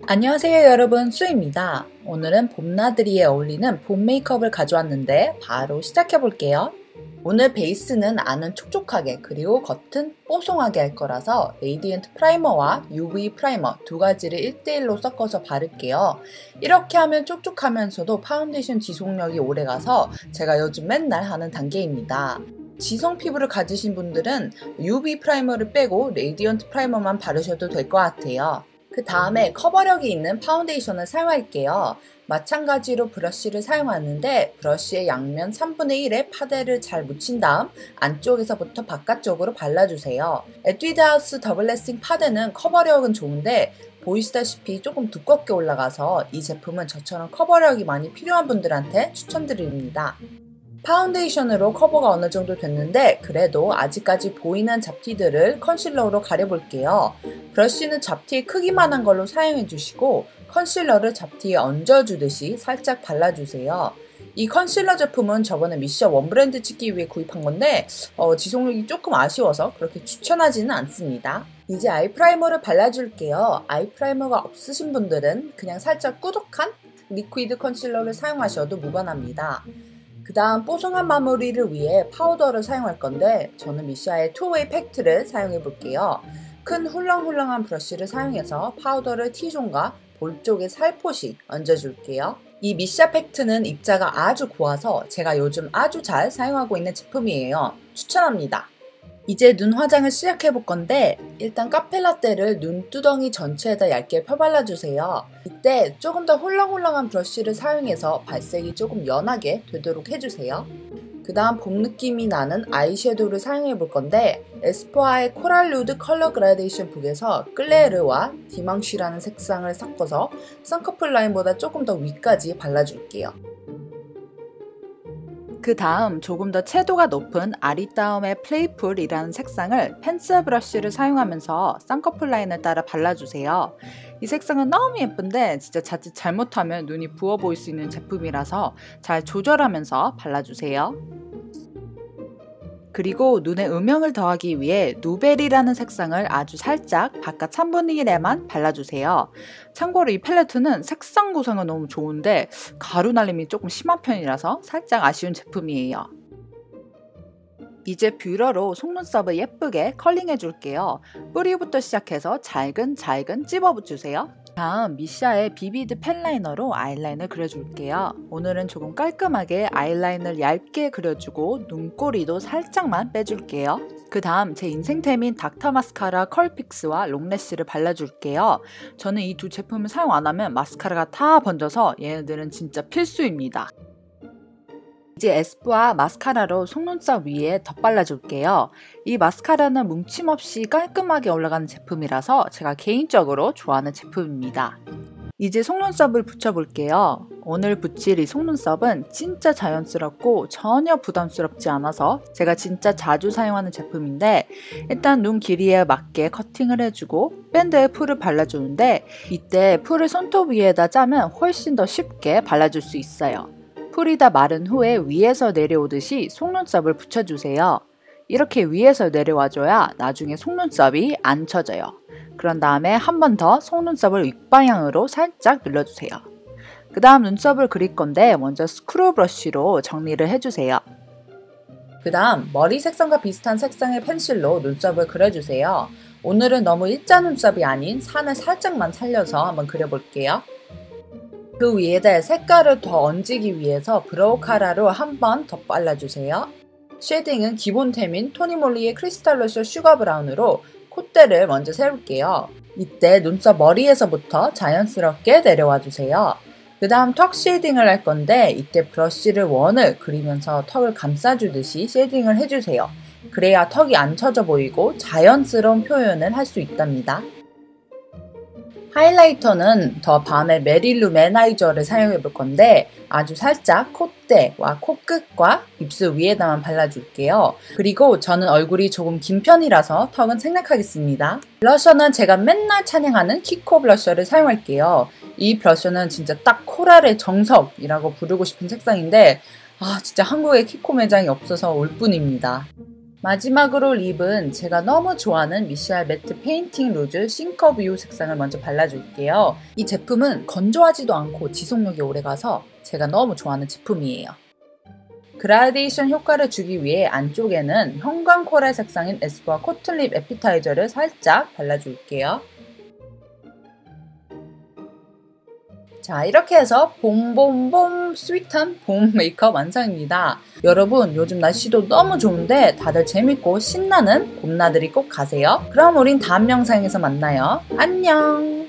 안녕하세요 여러분, 수입니다. 오늘은 봄나들이에 어울리는 봄 메이크업을 가져왔는데 바로 시작해볼게요. 오늘 베이스는 안은 촉촉하게 그리고 겉은 뽀송하게 할 거라서 레이디언트 프라이머와 UV 프라이머 두 가지를 1대1로 섞어서 바를게요. 이렇게 하면 촉촉하면서도 파운데이션 지속력이 오래가서 제가 요즘 맨날 하는 단계입니다. 지성 피부를 가지신 분들은 UV 프라이머를 빼고 레이디언트 프라이머만 바르셔도 될 것 같아요. 그 다음에 커버력이 있는 파운데이션을 사용할게요. 마찬가지로 브러쉬를 사용하는데 브러쉬의 양면 3분의 1의 파데를 잘 묻힌 다음 안쪽에서부터 바깥쪽으로 발라주세요. 에뛰드 하우스 더블 레싱 파데는 커버력은 좋은데 보이시다시피 조금 두껍게 올라가서 이 제품은 저처럼 커버력이 많이 필요한 분들한테 추천드립니다. 파운데이션으로 커버가 어느 정도 됐는데 그래도 아직까지 보이는 잡티들을 컨실러로 가려볼게요. 브러쉬는 잡티의 크기만한 걸로 사용해 주시고 컨실러를 잡티에 얹어주듯이 살짝 발라주세요. 이 컨실러 제품은 저번에 미샤 원브랜드 찍기 위해 구입한 건데 지속력이 조금 아쉬워서 그렇게 추천하지는 않습니다. 이제 아이 프라이머를 발라줄게요. 아이 프라이머가 없으신 분들은 그냥 살짝 꾸덕한 리퀴드 컨실러를 사용하셔도 무관합니다. 그 다음 뽀송한 마무리를 위해 파우더를 사용할 건데 저는 미샤의 투웨이 팩트를 사용해 볼게요. 큰 훌렁훌렁한 브러쉬를 사용해서 파우더를 T존과 볼 쪽에 살포시 얹어줄게요. 이 미샤 팩트는 입자가 아주 고와서 제가 요즘 아주 잘 사용하고 있는 제품이에요. 추천합니다. 이제 눈 화장을 시작해 볼 건데 일단 카페라떼를 눈두덩이 전체에다 얇게 펴발라주세요. 이때 조금 더 홀렁홀렁한 브러쉬를 사용해서 발색이 조금 연하게 되도록 해주세요. 그 다음 봄 느낌이 나는 아이섀도우를 사용해 볼 건데 에스쁘아의 코랄 누드 컬러 그라데이션 북에서 클레르와 디망쉬라는 색상을 섞어서 쌍꺼풀 라인보다 조금 더 위까지 발라줄게요. 그 다음 조금 더 채도가 높은 아리따움의 플레이풀이라는 색상을 펜슬 브러쉬를 사용하면서 쌍꺼풀 라인을 따라 발라주세요. 이 색상은 너무 예쁜데 진짜 자칫 잘못하면 눈이 부어 보일 수 있는 제품이라서 잘 조절하면서 발라주세요. 그리고 눈에 음영을 더하기 위해 누벨이라는 색상을 아주 살짝 바깥 3분의 1에만 발라주세요. 참고로 이 팔레트는 색상 구성은 너무 좋은데 가루 날림이 조금 심한 편이라서 살짝 아쉬운 제품이에요. 이제 뷰러로 속눈썹을 예쁘게 컬링해 줄게요. 뿌리부터 시작해서 잘근잘근 찝어붙여주세요. 다음 미샤의 비비드 펜라이너로 아이라인을 그려줄게요. 오늘은 조금 깔끔하게 아이라인을 얇게 그려주고 눈꼬리도 살짝만 빼줄게요. 그 다음 제 인생템인 닥터 마스카라 컬픽스와 롱래쉬를 발라줄게요. 저는 이 두 제품을 사용 안하면 마스카라가 다 번져서 얘네들은 진짜 필수입니다. 이제 에스쁘아 마스카라로 속눈썹 위에 덧발라줄게요. 이 마스카라는 뭉침 없이 깔끔하게 올라가는 제품이라서 제가 개인적으로 좋아하는 제품입니다. 이제 속눈썹을 붙여볼게요. 오늘 붙일 이 속눈썹은 진짜 자연스럽고 전혀 부담스럽지 않아서 제가 진짜 자주 사용하는 제품인데 일단 눈 길이에 맞게 커팅을 해주고 밴드에 풀을 발라주는데 이때 풀을 손톱 위에다 짜면 훨씬 더 쉽게 발라줄 수 있어요. 풀이 다 마른 후에 위에서 내려오듯이 속눈썹을 붙여주세요. 이렇게 위에서 내려와줘야 나중에 속눈썹이 안 처져요. 그런 다음에 한 번 더 속눈썹을 윗방향으로 살짝 눌러주세요. 그 다음 눈썹을 그릴 건데 먼저 스크류 브러쉬로 정리를 해주세요. 그 다음 머리 색상과 비슷한 색상의 펜슬로 눈썹을 그려주세요. 오늘은 너무 일자 눈썹이 아닌 산을 살짝만 살려서 한번 그려볼게요. 그 위에다 색깔을 더 얹기 위해서 브로우 카라로 한 번 더 발라주세요. 쉐딩은 기본템인 토니몰리의 크리스탈 러셔 슈가 브라운으로 콧대를 먼저 세울게요. 이때 눈썹 머리에서부터 자연스럽게 내려와주세요. 그 다음 턱 쉐딩을 할 건데 이때 브러쉬를 원을 그리면서 턱을 감싸주듯이 쉐딩을 해주세요. 그래야 턱이 안 처져 보이고 자연스러운 표현을 할 수 있답니다. 하이라이터는 더 밤의 메릴루 매나이저를 사용해 볼 건데 아주 살짝 콧대와 코끝과 입술 위에다만 발라줄게요. 그리고 저는 얼굴이 조금 긴 편이라서 턱은 생략하겠습니다. 블러셔는 제가 맨날 찬양하는 키코 블러셔를 사용할게요. 이 블러셔는 진짜 딱 코랄의 정석이라고 부르고 싶은 색상인데 진짜 한국에 키코 매장이 없어서 올 뿐입니다. 마지막으로 립은 제가 너무 좋아하는 미시알 매트 페인팅 루즈 싱커뷰 색상을 먼저 발라줄게요. 이 제품은 건조하지도 않고 지속력이 오래가서 제가 너무 좋아하는 제품이에요. 그라데이션 효과를 주기 위해 안쪽에는 형광 코랄 색상인 에스쁘아 코튼 립 에피타이저를 살짝 발라줄게요. 자, 이렇게 해서 봄봄봄 스윗한 봄 메이크업 완성입니다. 여러분, 요즘 날씨도 너무 좋은데 다들 재밌고 신나는 봄나들이 꼭 가세요. 그럼 우린 다음 영상에서 만나요. 안녕!